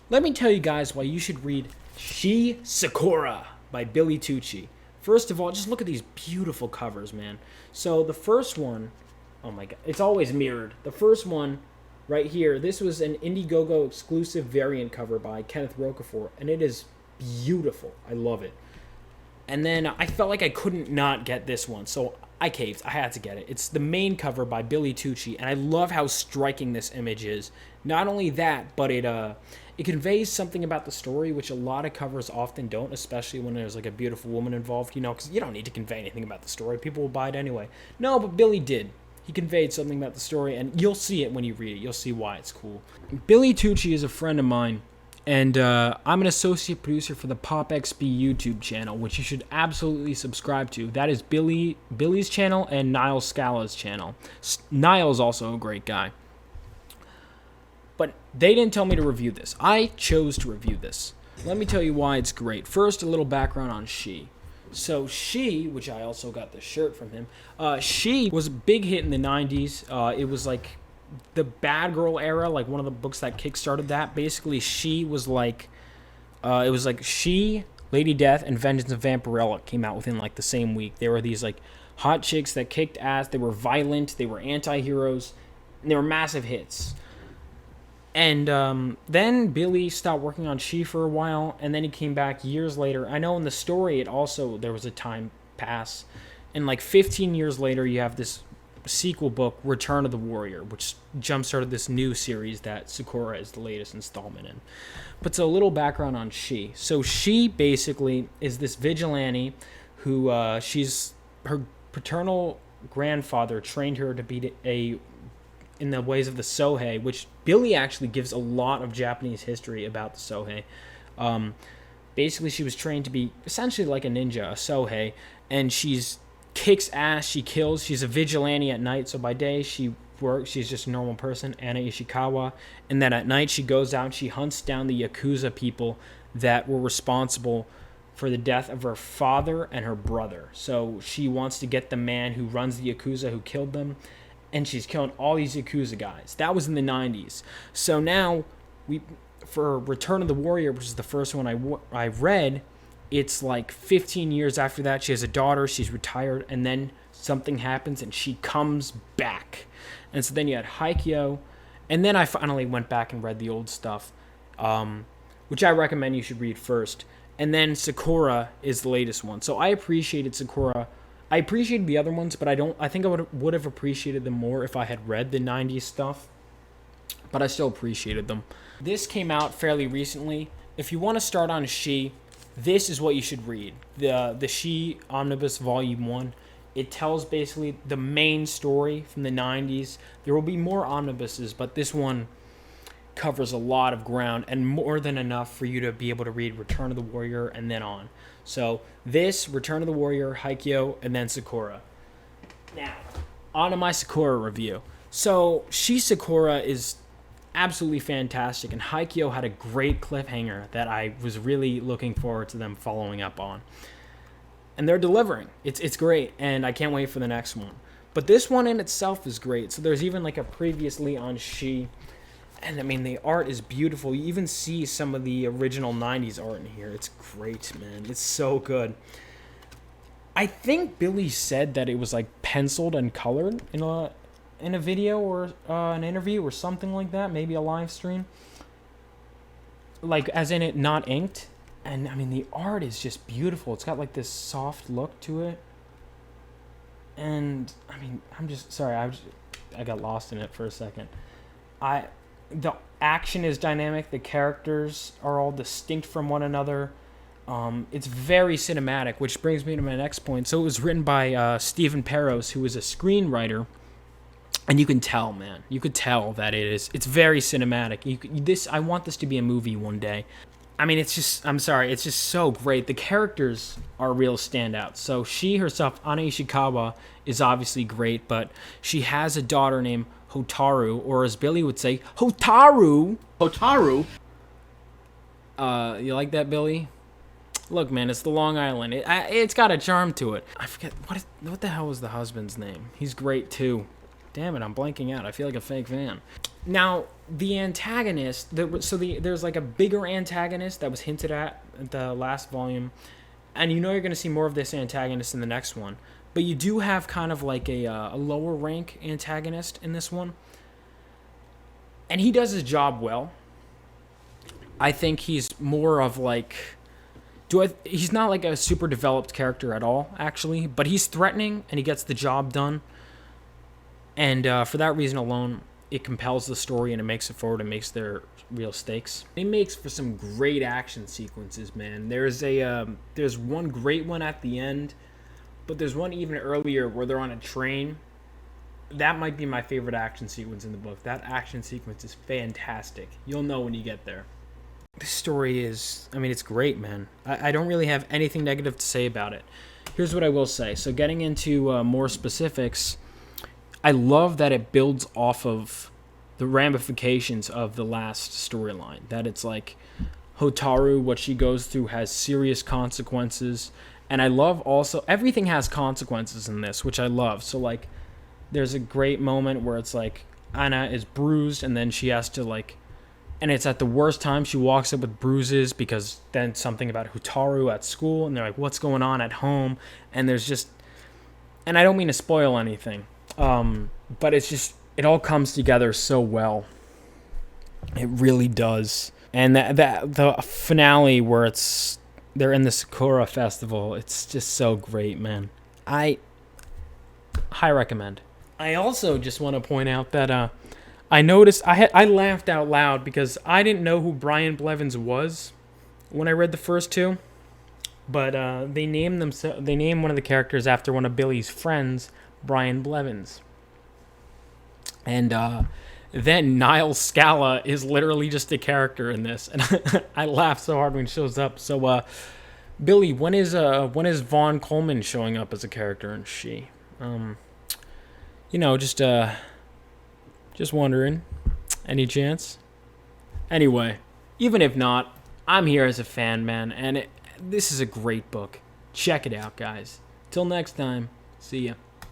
Let me tell you guys why you should read Shi Sakura by Billy Tucci. First of all, just look at these beautiful covers, man. So the first one, oh my god, it's always mirrored. The first one right here, this was an Indiegogo exclusive variant cover by Kenneth Rocafort, and it is beautiful. I love it. And then I felt like I couldn't not get this one, so I caved. I had to get it. It's the main cover by Billy Tucci, and I love how striking this image is. Not only that, but it conveys something about the story, which a lot of covers often don't, especially when there's like a beautiful woman involved, because you don't need to convey anything about the story. People will buy it anyway. No, but Billy did. He conveyed something about the story, and you'll see it when you read it. You'll see why it's cool. Billy Tucci is a friend of mine, and I'm an associate producer for the Pop XB YouTube channel, which you should absolutely subscribe to. That is Billy's channel and Niall Scala's channel. Niall's also a great guy. But they didn't tell me to review this. I chose to review this. Let me tell you why it's great. First, a little background on Shi. So Shi, which I also got the shirt from him, Shi was a big hit in the 90s. It was like the Bad Girl era, like one of the books that kickstarted that. Basically, Shi was like, it was like She, Lady Death, and Vengeance of Vampirella came out within like the same week. They were these like hot chicks that kicked ass. They were violent. They were anti-heroes. And they were massive hits. And then Billy stopped working on She for a while, and then he came back years later. I know in the story there was a time pass, and like 15 years later you have this sequel book, Return of the Warrior, which jump-started this new series that Sakura is the latest installment in. But so a little background on She. So She basically is this vigilante who her paternal grandfather trained her to be in the ways of the Sohei, which Billy actually gives a lot of Japanese history about the Sohei. Basically, she was trained to be essentially like a ninja, a Sohei, and she's kicks ass, she kills, she's a vigilante at night, so by day she works, she's just a normal person, Anna Ishikawa, and then at night she goes out and she hunts down the Yakuza people that were responsible for the death of her father and her brother. So she wants to get the man who runs the Yakuza who killed them, and she's killing all these Yakuza guys. That was in the 90s. So now, for Return of the Warrior, which is the first one I read, it's like 15 years after that. She has a daughter, she's retired, and then something happens, and she comes back. And so then you had Haikyuu, and then I finally went back and read the old stuff, which I recommend you should read first. And then Sakura is the latest one. So I appreciated Sakura. I appreciated the other ones, but I think I would have appreciated them more if I had read the 90s stuff. But I still appreciated them. This came out fairly recently. If you want to start on She, this is what you should read. The She Omnibus Volume 1. It tells basically the main story from the 90s. There will be more omnibuses, but this one covers a lot of ground and more than enough for you to be able to read Return of the Warrior and then on. So this, Return of the Warrior, Haikyuu, and then Sakura. Now, on to my Sakura review. So Shi Sakura is absolutely fantastic, and Haikyuu had a great cliffhanger that I was really looking forward to them following up on. And they're delivering. It's great, and I can't wait for the next one. But this one in itself is great. So there's even like a previously on She. And I mean, the art is beautiful. You even see some of the original 90s art in here. It's great, man. It's so good. I think Billy said that it was like penciled and colored in a video or an interview or something like that. Maybe a live stream. Like, as in it not inked. And I mean, the art is just beautiful. It's got like this soft look to it. And I mean, I'm just sorry. I got lost in it for a second. The action is dynamic. The characters are all distinct from one another. It's very cinematic, which brings me to my next point. So it was written by Stephen Peros, who is a screenwriter, and you can tell, man. You could tell that it's very cinematic. I want this to be a movie one day. I mean, it's just so great. The characters are real standouts. So she herself, Ana Ishikawa, is obviously great, but she has a daughter named Hotaru, or as Billy would say, Hotaru. Hotaru? You like that, Billy? Look, man, it's the Long Island. It's got a charm to it. I forget, what the hell was the husband's name? He's great, too. Damn it, I'm blanking out. I feel like a fake fan. Now, the antagonist, there's like a bigger antagonist that was hinted at the last volume, and you know you're going to see more of this antagonist in the next one. But you do have kind of like a lower rank antagonist in this one, and he does his job well. I think he's more of like, he's not like a super developed character at all, actually, but he's threatening and he gets the job done. And for that reason alone, it compels the story and it makes it forward and makes their real stakes. It makes for some great action sequences, man. There's one great one at the end, but there's one even earlier where they're on a train. That might be my favorite action sequence in the book. That action sequence is fantastic. You'll know when you get there. This story is, it's great, man. I don't really have anything negative to say about it. Here's what I will say. So getting into more specifics, I love that it builds off of the ramifications of the last storyline. That it's like Hotaru, what she goes through has serious consequences. And I love also, everything has consequences in this, which I love. So like, there's a great moment where it's like, Anna is bruised and then she has to like, and it's at the worst time she walks up with bruises because then something about Hotaru at school and they're like, what's going on at home? And there's just, and I don't mean to spoil anything, but it's just, it all comes together so well. It really does. And the finale where they're in the Sakura festival, it's just so great, man. I high recommend. I also just want to point out that I noticed I laughed out loud because I didn't know who Brian Blevins was when I read the first two, but they named one of the characters after one of Billy's friends, Brian Blevins, and then Niles Scala is literally just a character in this, and I laughed so hard when he shows up. So, Billy, when is Vaughn Coleman showing up as a character in Shi? Just wondering. Any chance? Anyway, even if not, I'm here as a fan, man, and this is a great book. Check it out, guys. Till next time, see ya.